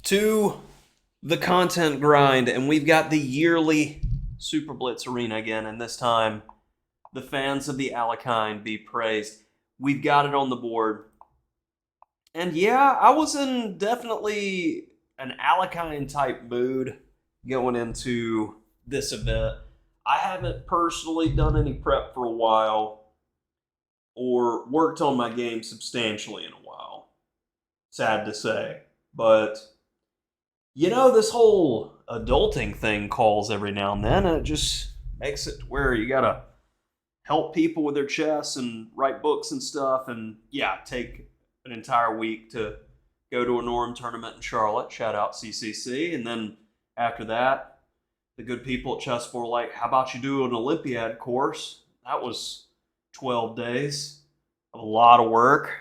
to the content grind, and we've got the yearly Super Blitz Arena again, and this time the fans of the Alekhine be praised. We've got it on the board. And yeah, I was in definitely an Alekhine type mood going into this event. I haven't personally done any prep for a while or worked on my game substantially in a while. Sad to say. But, you know, this whole adulting thing calls every now and then, and it just makes it to where you gotta help people with their chess and write books and stuff. And yeah, take an entire week to go to a Norm tournament in Charlotte. Shout out CCC. And then after that, the good people at Chess were like, how about you do an Olympiad course? That was 12 days of a lot of work.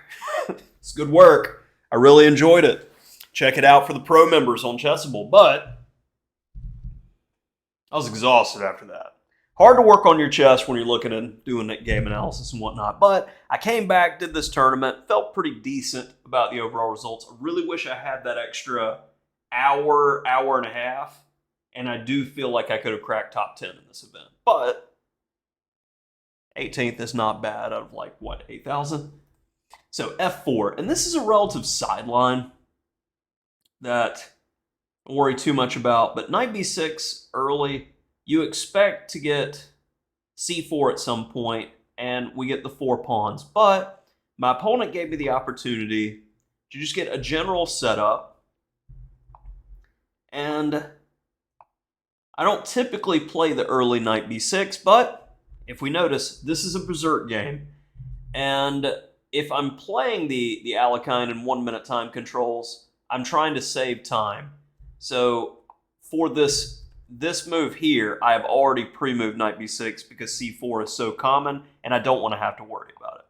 It's good work. I really enjoyed it. Check it out for the pro members on Chessable. But I was exhausted after that. Hard to work on your chess when you're looking and doing game analysis and whatnot. But I came back, did this tournament, felt pretty decent about the overall results. I really wish I had that extra hour and a half. And I do feel like I could have cracked top 10 in this event. But 18th is not bad out of like, what, 8,000? So F4. And this is a relative sideline that I don't worry too much about. But knight b6 early, you expect to get c4 at some point, and we get the 4 pawns. But my opponent gave me the opportunity to just get a general setup. And I don't typically play the early knight b6, but if we notice, this is a berserk game. And if I'm playing the Alekhine in 1 minute time controls, I'm trying to save time. So for this move here, I have already pre-moved knight b6 because c4 is so common, and I don't want to have to worry about it.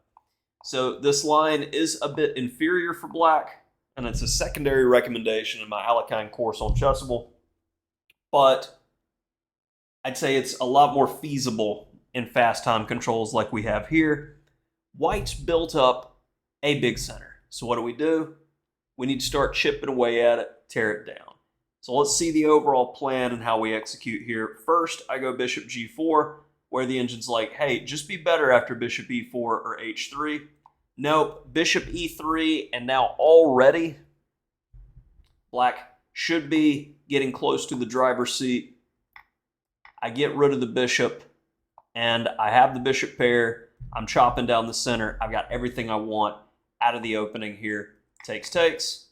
So this line is a bit inferior for black, and it's a secondary recommendation in my Alekhine course on Chessable. But I'd say it's a lot more feasible in fast time controls like we have here. White's built up a big center. So what do? We need to start chipping away at it, tear it down. So let's see the overall plan and how we execute here. First, I go bishop g4, where the engine's like, hey, just be better after bishop e4 or h3. Nope, bishop e3, and now already black should be getting close to the driver's seat. I get rid of the bishop, and I have the bishop pair. I'm chopping down the center. I've got everything I want out of the opening here. Takes.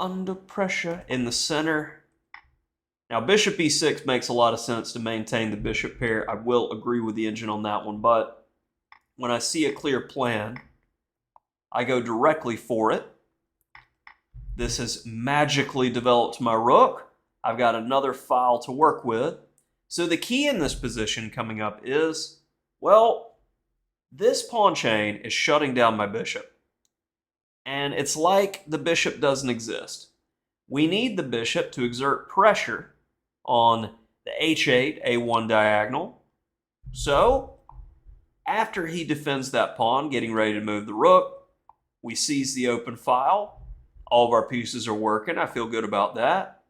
Under pressure in the center. Now, bishop e6 makes a lot of sense to maintain the bishop pair. I will agree with the engine on that one, but when I see a clear plan, I go directly for it. This has magically developed my rook. I've got another file to work with. So the key in this position coming up is, well, this pawn chain is shutting down my bishop. And it's like the bishop doesn't exist. We need the bishop to exert pressure on the h8, a1 diagonal. So, after he defends that pawn, getting ready to move the rook, we seize the open file. All of our pieces are working. I feel good about that.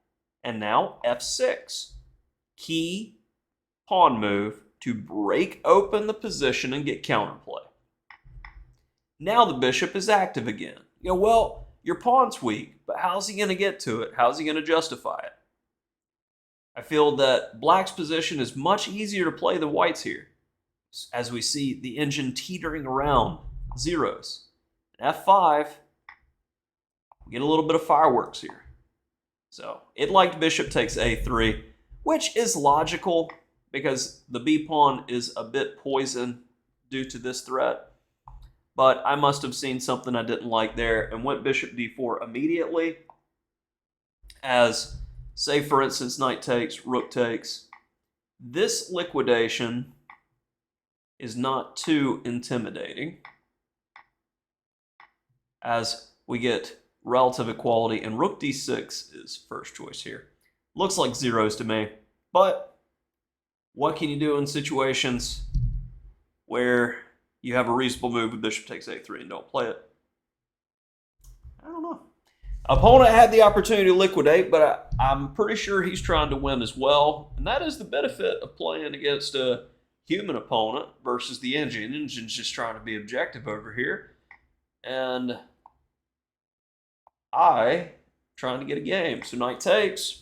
And now f6. Key pawn move to break open the position and get counterplay. Now the bishop is active again. You know, well, your pawn's weak, but how's he going to get to it? How's he going to justify it? I feel that black's position is much easier to play than white's here, as we see the engine teetering around zeros. F5, we get a little bit of fireworks here. So it liked bishop takes a3, which is logical because the b pawn is a bit poisoned due to this threat. But I must have seen something I didn't like there and went bishop d4 immediately. As, say for instance, knight takes, rook takes. This liquidation is not too intimidating, as we get relative equality, and rook d6 is first choice here. Looks like zeros to me, but what can you do in situations where you have a reasonable move with bishop takes a3 and don't play it? I don't know. Opponent had the opportunity to liquidate, but I'm pretty sure he's trying to win as well. And that is the benefit of playing against a human opponent versus the engine. The engine's just trying to be objective over here. And I trying to get a game. So knight takes.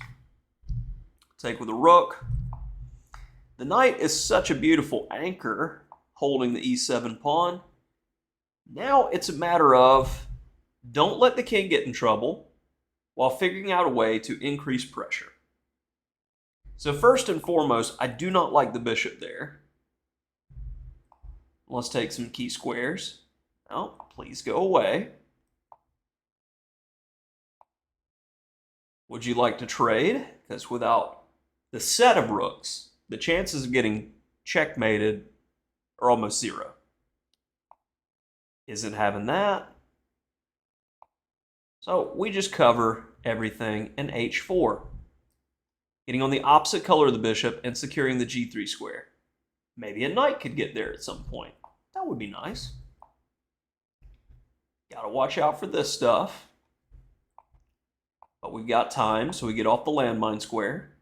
Take with a rook. The knight is such a beautiful anchor holding the e7 pawn. Now it's a matter of don't let the king get in trouble while figuring out a way to increase pressure. So first and foremost, I do not like the bishop there. Let's take some key squares. Oh, please go away. Would you like to trade? Because without the set of rooks, the chances of getting checkmated are almost zero. Isn't having that. So we just cover everything in h4. Getting on the opposite color of the bishop and securing the g3 square. Maybe a knight could get there at some point. That would be nice. Gotta watch out for this stuff. But we've got time, so we get off the landmine square.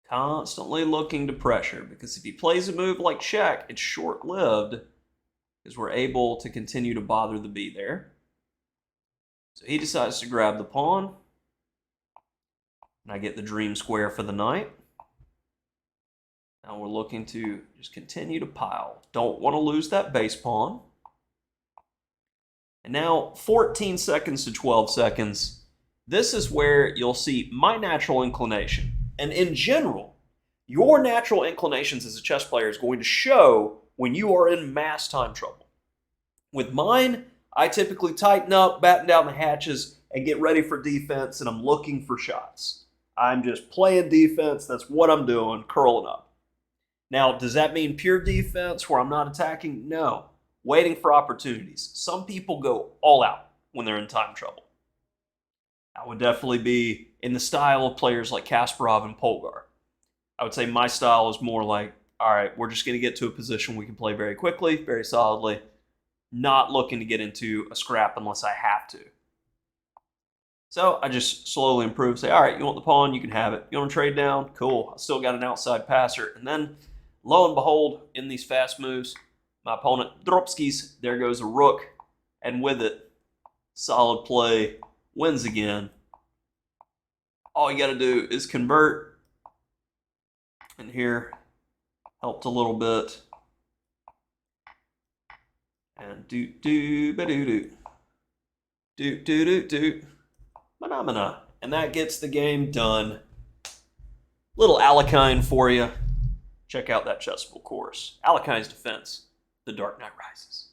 Constantly looking to pressure, because if he plays a move like check, it's short-lived, because we're able to continue to bother the b there. So he decides to grab the pawn, and I get the dream square for the knight. Now we're looking to just continue to pile. Don't want to lose that base pawn. And now 14 seconds to 12 seconds. This is where you'll see my natural inclination. And in general, your natural inclinations as a chess player is going to show when you are in mass time trouble. With mine, I typically tighten up, batten down the hatches, and get ready for defense, and I'm looking for shots. I'm just playing defense. That's what I'm doing, curling up. Now, does that mean pure defense where I'm not attacking? No. Waiting for opportunities. Some people go all out when they're in time trouble. I would definitely be in the style of players like Kasparov and Polgar. I would say my style is more like, all right, we're just going to get to a position we can play very quickly, very solidly, not looking to get into a scrap unless I have to. So I just slowly improve, say, all right, you want the pawn, you can have it. You want to trade down? Cool. I still got an outside passer. And then, lo and behold, in these fast moves, my opponent Dropskis, there goes a rook, and with it, solid play, wins again. All you got to do is convert, and here, helped a little bit, and do-do-ba-do-do, do-do-do-do, phenomena, and that gets the game done. Little Alekhine for you. Check out that chessable course. Alekhine's Defense. The Dark Knight Rises.